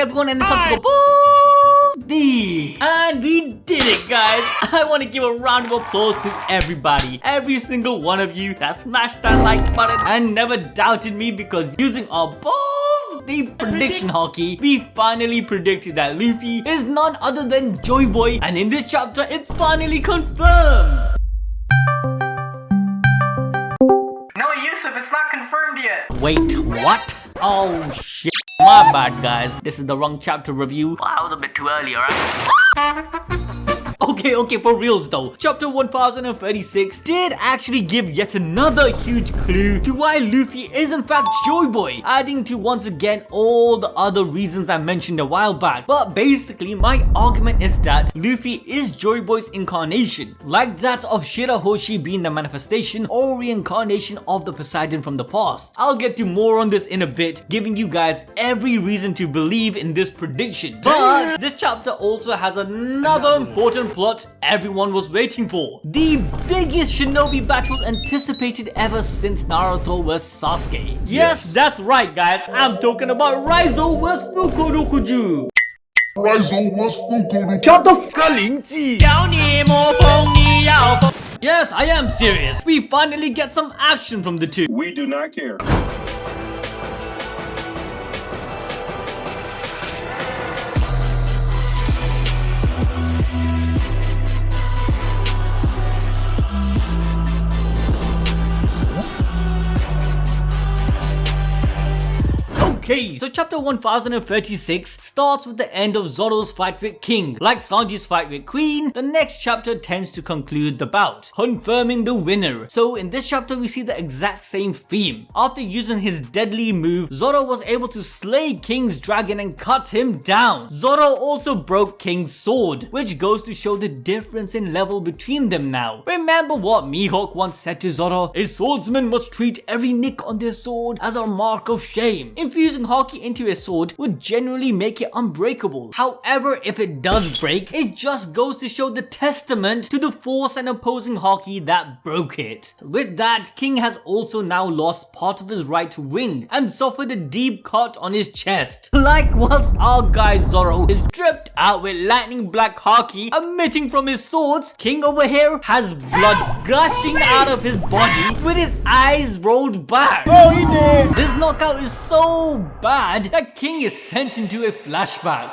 everyone, and it's time to go Posieden. And we did it, guys. I want to give a round of applause to everybody, every single one of you that smashed that like button and never doubted me, because using our the prediction hockey, we finally predicted that Luffy is none other than Joyboy, and in this chapter it's finally confirmed. No, Yusuf, it's not confirmed yet. Wait, what? Oh shit, my bad guys, this is the wrong chapter review. Well, I was a bit too early, alright? Okay, for reals though, chapter 1036 did actually give yet another huge clue to why Luffy is in fact Joyboy, adding to once again all the other reasons I mentioned a while back. But basically my argument is that Luffy is Joyboy's incarnation, like that of Shirahoshi being the manifestation or reincarnation of the Posieden from the past. I'll get to more on this in a bit, giving you guys every reason to believe in this prediction. But this chapter also has another important plot everyone was waiting for. The biggest shinobi battle anticipated ever since Naruto vs Sasuke. Yes, that's right guys, I'm talking about Raizo vs Fukurokuju. Shut the f***! Yes, I am serious. We finally get some action from the two. We do not care. Okay, so chapter 1036 starts with the end of Zoro's fight with King. Like Sanji's fight with Queen, the next chapter tends to conclude the bout, confirming the winner. So in this chapter we see the exact same theme. After using his deadly move, Zoro was able to slay King's dragon and cut him down. Zoro also broke King's sword, which goes to show the difference in level between them now. Remember what Mihawk once said to Zoro? A swordsman must treat every nick on their sword as a mark of shame. Infusing Haki into a sword would generally make it unbreakable. However, if it does break, it just goes to show the testament to the force and opposing Haki that broke it. With that, King has also now lost part of his right wing and suffered a deep cut on his chest. Like whilst our guy Zoro is dripped out with lightning black Haki emitting from his swords, King over here has blood gushing out of his body with his eyes rolled back. Oh, he did! This knockout is so bad that King is sent into a flashback.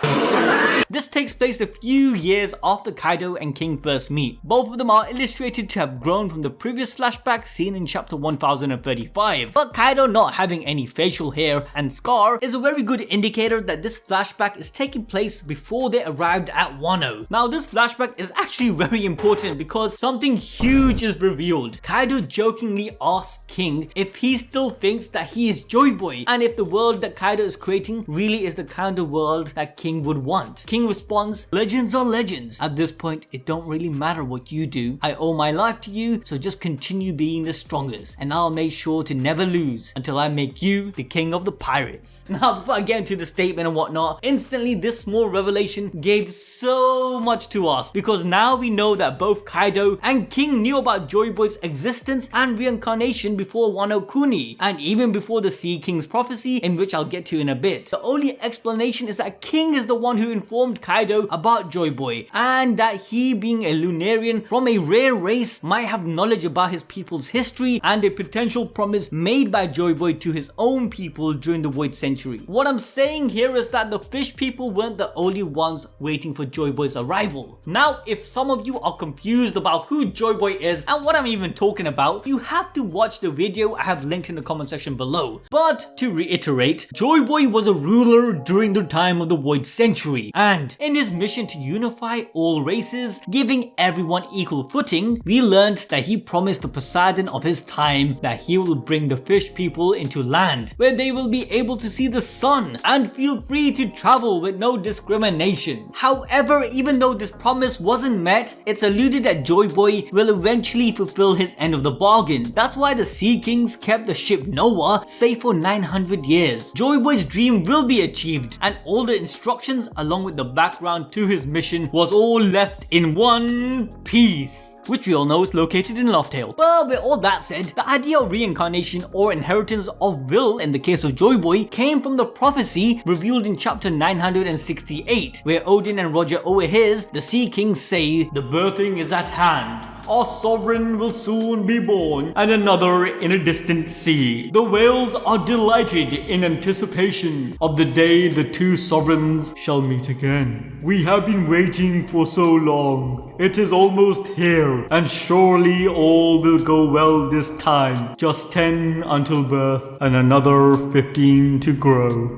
This takes place a few years after Kaido and King first meet. Both of them are illustrated to have grown from the previous flashback seen in chapter 1035. But Kaido not having any facial hair and scar is a very good indicator that this flashback is taking place before they arrived at Wano. Now this flashback is actually very important because something huge is revealed. Kaido jokingly asks King if he still thinks that he is Joyboy and if the world that Kaido is creating really is the kind of world that King would want. King responds, legends are legends. At this point, it don't really matter what you do. I owe my life to you, so just continue being the strongest and I'll make sure to never lose until I make you the king of the pirates. Now before I get into the statement and whatnot, instantly this small revelation gave so much to us because now we know that both Kaido and King knew about Joyboy's existence and reincarnation before Wano Kuni and even before the Sea King's prophecy, in which I'll get to in a bit. The only explanation is that King is the one who informed Kaido about Joyboy and that he, being a Lunarian from a rare race, might have knowledge about his people's history and a potential promise made by Joyboy to his own people during the Void Century. What I'm saying here is that the Fish People weren't the only ones waiting for Joyboy's arrival. Now if some of you are confused about who Joyboy is and what I'm even talking about, you have to watch the video I have linked in the comment section below. But to reiterate, Joyboy was a ruler during the time of the Void Century, and in his mission to unify all races, giving everyone equal footing, we learned that he promised the Posieden of his time that he will bring the Fish People into land, where they will be able to see the sun and feel free to travel with no discrimination. However, even though this promise wasn't met, it's alluded that Joyboy will eventually fulfill his end of the bargain. That's why the Sea Kings kept the ship Noah safe for 900 years. Joyboy's dream will be achieved, and all the instructions along with the background to his mission was all left in one piece. which we all know is located in Loftail. But with all that said, the idea of reincarnation or inheritance of will in the case of Joyboy came from the prophecy revealed in chapter 968, where Odin and Roger overhears the Sea Kings say, "The birthing is at hand. Our sovereign will soon be born, and another in a distant sea. The whales are delighted in anticipation of the day the two sovereigns shall meet again. We have been waiting for so long. It is almost here, and surely all will go well this time. Just 10 until birth, and another 15 to grow."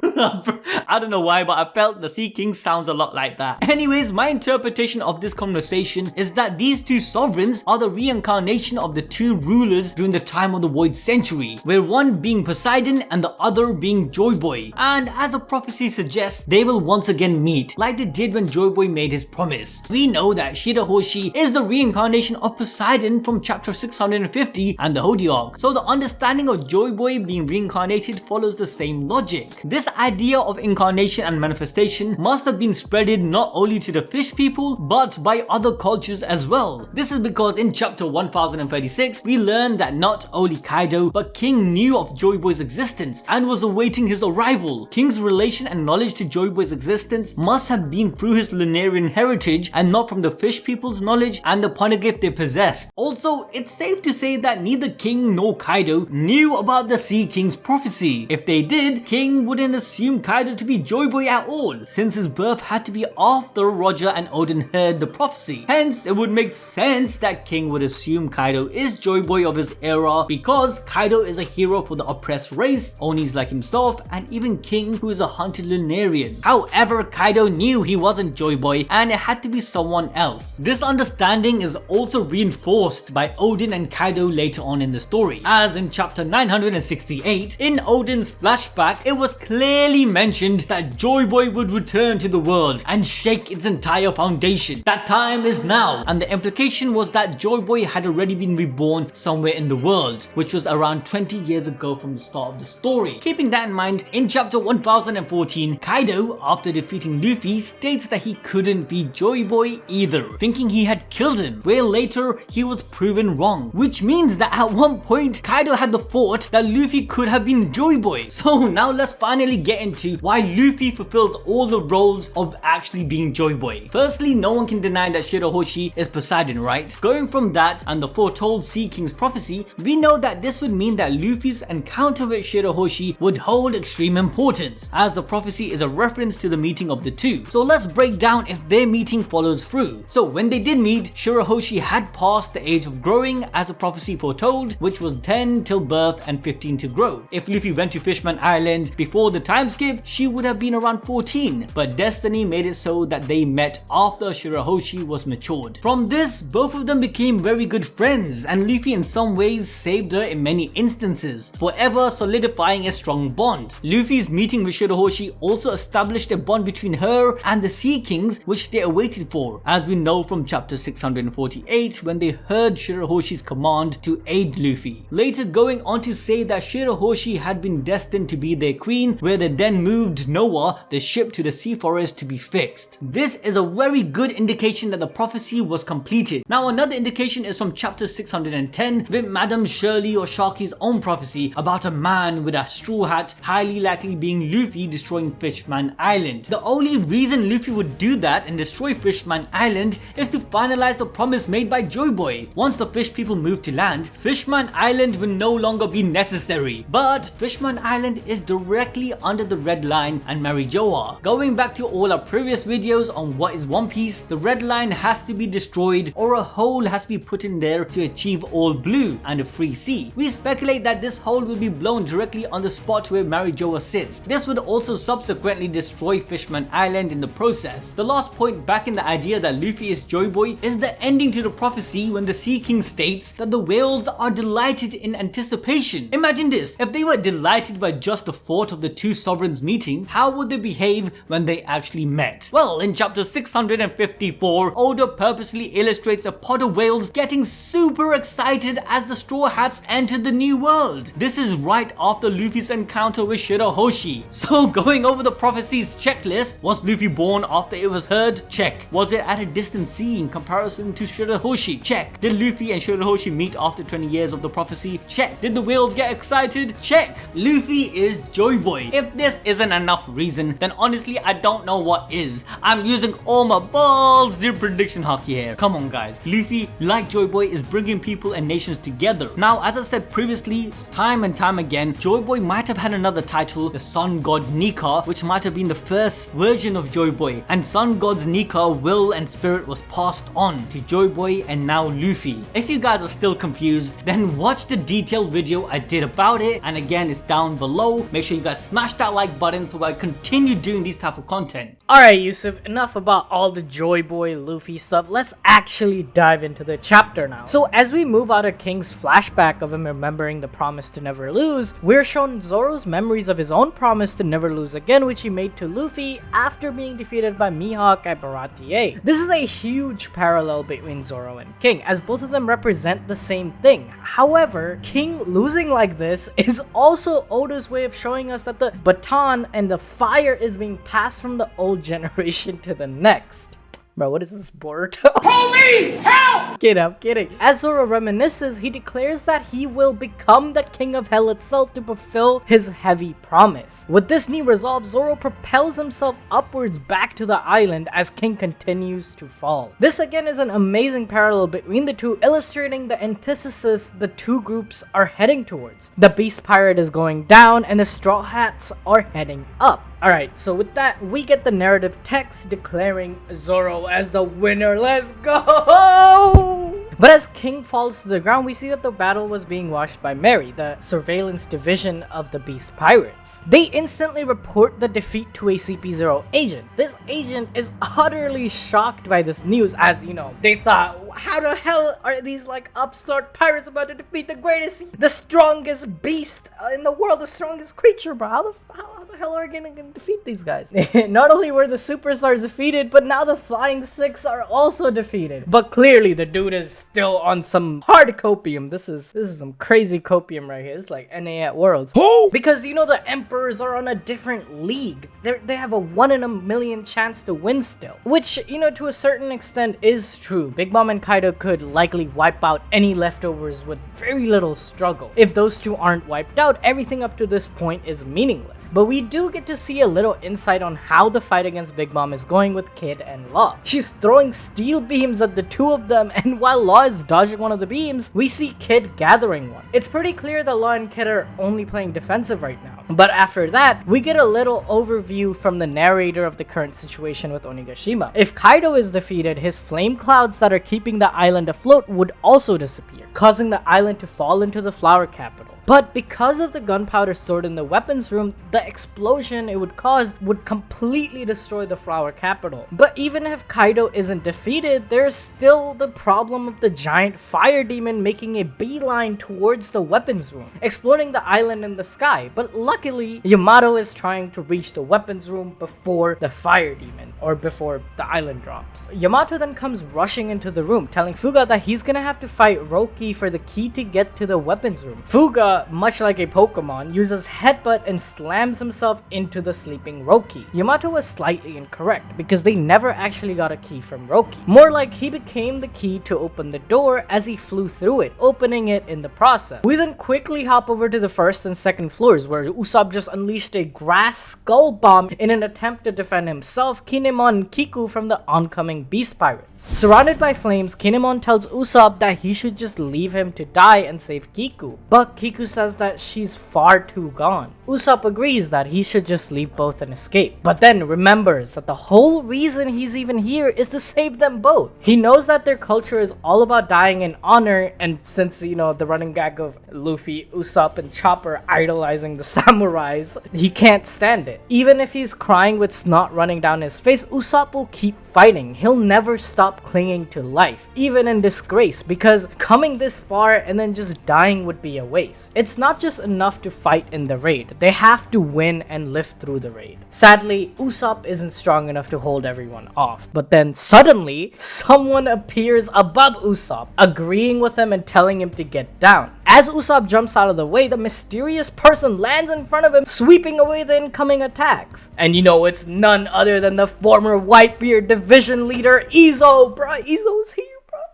I don't know why, but I felt the Sea King sounds a lot like that. Anyways, my interpretation of this conversation is that these two sovereigns are the reincarnation of the two rulers during the time of the Void Century, where one being Posieden and the other being Joyboy. And as the prophecy suggests, they will once again meet, like they did when Joyboy made his promise. We know that Shirahoshi is the reincarnation of Posieden from chapter 650 and the Hody arc, so the understanding of Joyboy being reincarnated follows the same logic. This idea of incarnation and manifestation must have been spreaded not only to the fish people but by other cultures as well. This is because in chapter 1036 we learn that not only Kaido but King knew of Joyboy's existence and was awaiting his arrival. King's relation and knowledge to Joyboy's existence must have been through his Lunarian heritage and not from the fish people's knowledge and the poneglyph they possessed. Also, it's safe to say that neither King nor Kaido knew about the Sea King's prophecy. If they did, King wouldn't assume Kaido to be Joyboy at all, since his birth had to be after Roger and Odin heard the prophecy. Hence, it would make sense that King would assume Kaido is Joyboy of his era because Kaido is a hero for the oppressed race, Onis like himself, and even King, who is a hunted Lunarian. However, Kaido knew he wasn't Joyboy and it had to be someone else. This understanding is also reinforced by Odin and Kaido later on in the story, as in chapter 968, in Odin's flashback, it was clearly mentioned that Joyboy would return to the world and shake its entire foundation. That time is now, and the implication was that Joyboy had already been reborn somewhere in the world, which was around 20 years ago from the start of the story. Keeping that in mind, in chapter 1014, Kaido, after defeating Luffy, states that he couldn't be Joyboy either, thinking he had killed him, where later he was proven wrong, which means that at one point Kaido had the thought that Luffy could have been Joyboy. So now let's finally get into why Luffy fulfills all the roles of actually being Joyboy. Firstly, no one can deny that Shirahoshi is Posieden, right? Going from that and the foretold Sea King's prophecy, we know that this would mean that Luffy's encounter with Shirahoshi would hold extreme importance, as the prophecy is a reference to the meeting of the two. So let's break down if their meeting follows through. So when they did meet, Shirahoshi had passed the age of growing as the prophecy foretold, which was 10 till birth and 15 to grow. If Luffy went to Fishman Island before the time skip, she would have been around 14, but destiny made it so that they met after Shirahoshi was matured. From this, both of them became very good friends, and Luffy in some ways saved her in many instances, forever solidifying a strong bond. Luffy's meeting with Shirahoshi also established a bond between her and the Sea Kings, which they awaited for, as we know from chapter 648 when they heard Shirahoshi's command to aid Luffy. Later going on to say that Shirahoshi had been destined to be their queen, where they then moved Noah, the ship, to the sea forest to be fixed. This is a very good indication that the prophecy was completed. Now another indication is from chapter 610 with Madame Shirley or Sharky's own prophecy about a man with a straw hat, highly likely being Luffy, destroying Fishman Island. The only reason Luffy would do that and destroy Fishman Island is to finalize the promise made by Joyboy. Once the fish people move to land, Fishman Island will no longer be necessary. But Fishman Island is directly under the red line and Marijoa. Going back to all our previous videos on what is One Piece, the red line has to be destroyed or a hole has to be put in there to achieve all blue and a free sea. We speculate that this hole will be blown directly on the spot where Marijoa sits. This would also subsequently destroy Fishman Island in the process. The last point back in the idea that Luffy is Joyboy is the ending to the prophecy when the Sea King states that the whales are delighted in anticipation. Imagine this, if they were delighted by just the thought of the two sovereigns meeting, how would they behave when they actually met? Well, in chapter 654, Oda purposely illustrates a pod of whales getting super excited as the Straw Hats enter the new world. This is right after Luffy's encounter with Shirahoshi. So going over the prophecies checklist, was Luffy born after it was heard? Check. Was it at a distant sea in comparison to Shirahoshi? Check. Did Luffy and Shirahoshi meet after 20 years of the prophecy? Check. Did the whales get excited? Check. Luffy is joyboy. If this isn't enough reason, then honestly I don't know what is. I'm using all my balls to prediction hockey here. Come on guys. Luffy, like joyboy, is bringing people and nations together. Now, as I said previously, time and time again, joyboy might have had another title, the Sun God Nika, which might have been the first version of joyboy, and Sun God's Nika will and spirit was passed on to joyboy and now Luffy. If you guys are still confused, then watch the detailed video I did about it, and again it's down below. Make sure you guys smash that like button so I continue doing these type of content. Alright Yusuf, enough about all the joyboy Luffy stuff. Let's actually dive into the chapter now. So as we move out of King's flashback of him remembering the promise to never lose, we're shown Zoro's memories of his own promise to never lose again, which he made to Luffy after being defeated by Mihawk at Baratie. This is a huge parallel between Zoro and King, as both of them represent the same thing. However, King losing like this is also Oda's way of showing us that the baton and the fire is being passed from the old generation to the next. Bro, what is this, Boruto? Police! Help! I'm kidding. As Zoro reminisces, he declares that he will become the king of hell itself to fulfill his heavy promise. With this new resolve, Zoro propels himself upwards back to the island as King continues to fall. This again is an amazing parallel between the two, illustrating the antithesis the two groups are heading towards. The Beast Pirate is going down and the Straw Hats are heading up. Alright, so with that, we get the narrative text declaring Zoro as the winner. Let's go! But as King falls to the ground, we see that the battle was being watched by Mary, the surveillance division of the Beast Pirates. They instantly report the defeat to a CP0 agent. This agent is utterly shocked by this news, as you know, they thought, how the hell are these like upstart pirates about to defeat the strongest beast in the world, the strongest creature, bro? How the hell are we gonna defeat these guys? Not only were the superstars defeated, but now the Flying Six are also defeated. But clearly the dude is still on some hard copium. This is some crazy copium right here. It's like NA at Worlds. Because you know the Emperors are on a different league. They have a 1 in a million chance to win still. Which, you know, to a certain extent is true. Big Mom and Kaido could likely wipe out any leftovers with very little struggle. If those two aren't wiped out, everything up to this point is meaningless. But we do get to see a little insight on how the fight against Big Mom is going with Kid and Law. She's throwing steel beams at the two of them, and while Law is dodging one of the beams, we see Kid gathering one. It's pretty clear that Law and Kid are only playing defensive right now. But after that, we get a little overview from the narrator of the current situation with Onigashima. If Kaido is defeated, his flame clouds that are keeping the island afloat would also disappear, causing the island to fall into the flower capital. But because of the gunpowder stored in the weapons room, the explosion it would cause would completely destroy the flower capital. But even if Kaido isn't defeated, there's still the problem of the giant fire demon making a beeline towards the weapons room, exploding the island in the sky. But luckily, Yamato is trying to reach the weapons room before the fire demon, or before the island drops. Yamato then comes rushing into the room, telling Fuga that he's gonna have to fight Roki for the key to get to the weapons room. Fuga, much like a Pokemon, uses Headbutt and slams himself into the sleeping Roki. Yamato was slightly incorrect, because they never actually got a key from Roki. More like he became the key to open the door as he flew through it, opening it in the process. We then quickly hop over to the first and second floors, where Usopp just unleashed a grass skull bomb in an attempt to defend himself, Kinemon, and Kiku from the oncoming Beast Pirates. Surrounded by flames, Kinemon tells Usopp that he should just leave him to die and save Kiku. But Kiku says that she's far too gone. Usopp agrees that he should just leave both and escape, but then remembers that the whole reason he's even here is to save them both. He knows that their culture is all about dying in honor, and since, you know, the running gag of Luffy, Usopp, and Chopper idolizing the samurais, he can't stand it. Even if he's crying with snot running down his face, Usopp will keep fighting. He'll never stop clinging to life, even in disgrace, because coming this far and then just dying would be a waste. It's not just enough to fight in the raid. raid. They have to win and live through the raid. Sadly, Usopp isn't strong enough to hold everyone off. But then suddenly, someone appears above Usopp, agreeing with him and telling him to get down. As Usopp jumps out of the way, the mysterious person lands in front of him, sweeping away the incoming attacks. And you know, it's none other than the former Whitebeard division leader, Izo, bruh. Izo's here.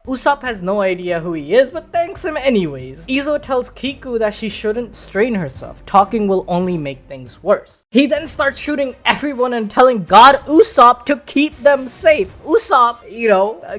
Usopp has no idea who he is, but thanks him anyways. Izo tells Kiku that she shouldn't strain herself. Talking will only make things worse. He then starts shooting everyone and telling God Usopp to keep them safe. Usopp,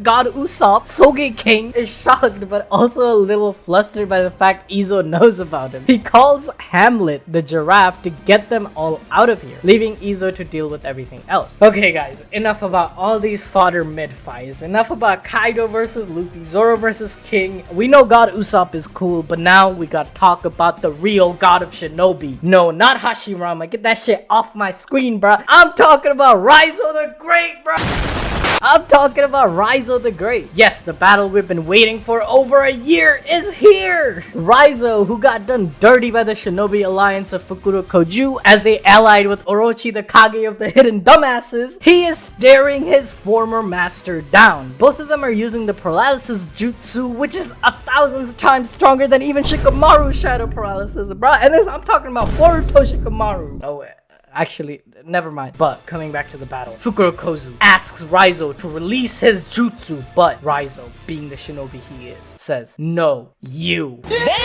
God Usopp, Soge King, is shocked but also a little flustered by the fact Izo knows about him. He calls Hamlet, the giraffe, to get them all out of here, leaving Izo to deal with everything else. Okay guys, enough about all these fodder mid-fights. Enough about Kaido versus Luffy, Zoro versus King. We know God Usopp is cool, but now we gotta talk about the real God of Shinobi. No, not Hashirama. Get that shit off my screen, bruh. I'm talking about Raizo the Great, bruh. I'm talking about Raizo the Great. Yes, the battle we've been waiting for over a year is here! Raizo, who got done dirty by the Shinobi Alliance of Fukurokoju as they allied with Orochi, the Kage of the Hidden Dumbasses, he is staring his former master down. Both of them are using the paralysis jutsu, which is 1,000 times stronger than even Shikamaru's shadow paralysis, bruh. And this, I'm talking about Boruto Shikamaru. Oh, actually, never mind. But coming back to the battle, Fukurokozu asks Raizo to release his jutsu, but Raizo, being the shinobi he is, says, "No, you." Damn!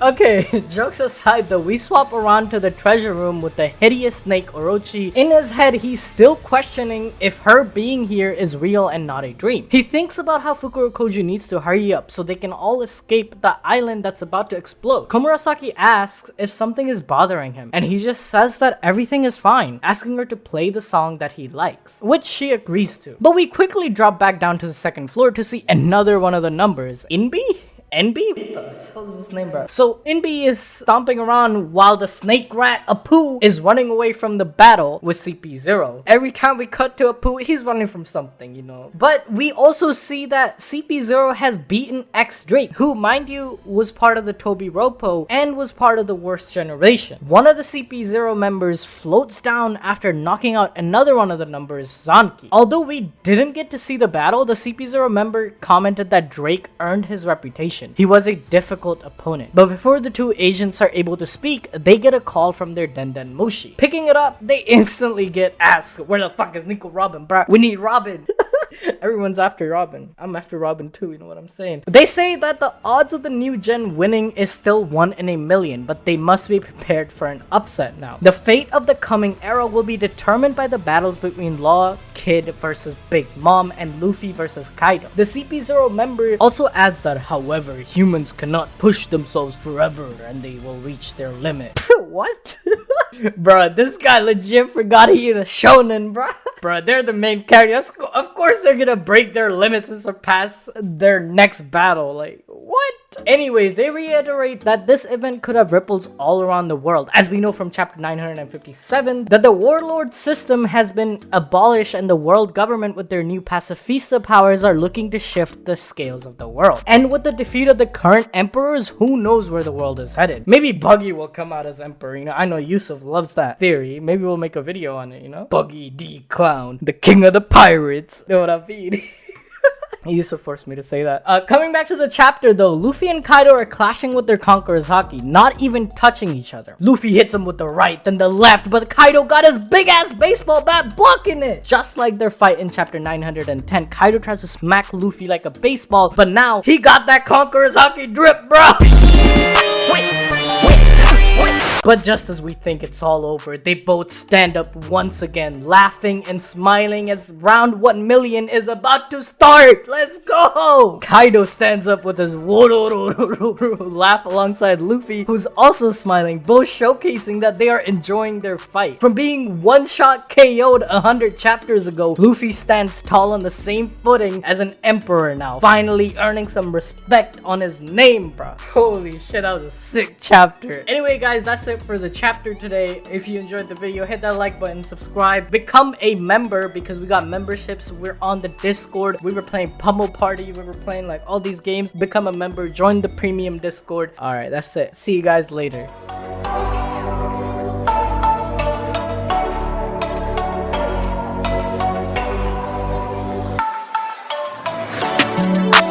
Okay, jokes aside though, we swap around to the treasure room with the hideous snake Orochi. In his head, he's still questioning if her being here is real and not a dream. He thinks about how Fukurokoju needs to hurry up so they can all escape the island that's about to explode. Komurasaki asks if something is bothering him, and he just says that everything is fine, asking her to play the song that he likes, which she agrees to. But we quickly drop back down to the second floor to see another one of the numbers. Inbi? NB? What the hell is his name, bro? So Inbi is stomping around while the snake rat Apu is running away from the battle with CP0. Every time we cut to Apu, he's running from something, But we also see that CP0 has beaten X Drake, who, mind you, was part of the Tobi Roppo and was part of the worst generation. One of the CP0 members floats down after knocking out another one of the numbers, Zanki. Although we didn't get to see the battle, the CP0 member commented that Drake earned his reputation. He was a difficult opponent. But before the two agents are able to speak, they get a call from their Denden Mushi. Picking it up, they instantly get asked, "Where the fuck is Nico Robin, bruh? We need Robin." Everyone's after Robin. I'm after Robin too, you know what I'm saying? They say that the odds of the new gen winning is still 1 in a million, but they must be prepared for an upset now. The fate of the coming era will be determined by the battles between Law, Kid versus Big Mom, and Luffy versus Kaido. The CP0 member also adds that, however, humans cannot push themselves forever and they will reach their limit. What? Bruh, this guy legit forgot he is a shonen, bruh. Bruh, they're the main characters. Of course they're gonna break their limits and surpass their next battle. Like, what? Anyways, they reiterate that this event could have ripples all around the world, as we know from chapter 957 that the warlord system has been abolished and the world government with their new pacifista powers are looking to shift the scales of the world. And with the defeat of the current emperors, who knows where the world is headed? Maybe Buggy will come out as emperor, I know Yusuf loves that theory. Maybe we'll make a video on it, Buggy D Clown, the king of the pirates. Know what I mean? He used to force me to say that. Coming back to the chapter though, Luffy and Kaido are clashing with their conqueror's haki, not even touching each other. Luffy hits him with the right, then the left, but Kaido got his big ass baseball bat blocking it. Just like their fight in chapter 910, Kaido tries to smack Luffy like a baseball, but now he got that conqueror's haki drip, bro. But just as we think it's all over, they both stand up once again, laughing and smiling as round 1 million is about to start. Let's go! Kaido stands up with his laugh alongside Luffy, who's also smiling, both showcasing that they are enjoying their fight. From being one-shot KO'd 100 chapters ago, Luffy stands tall on the same footing as an emperor now, finally earning some respect on his name, bro. Holy shit, that was a sick chapter. Anyway guys, that's it for the chapter today. If you enjoyed the video, hit that like button, subscribe, become a member because we got memberships. We're on the Discord. We were playing Pummel Party. We were playing like all these games. Become a member, join the premium Discord. All right, that's it. See you guys later. guys.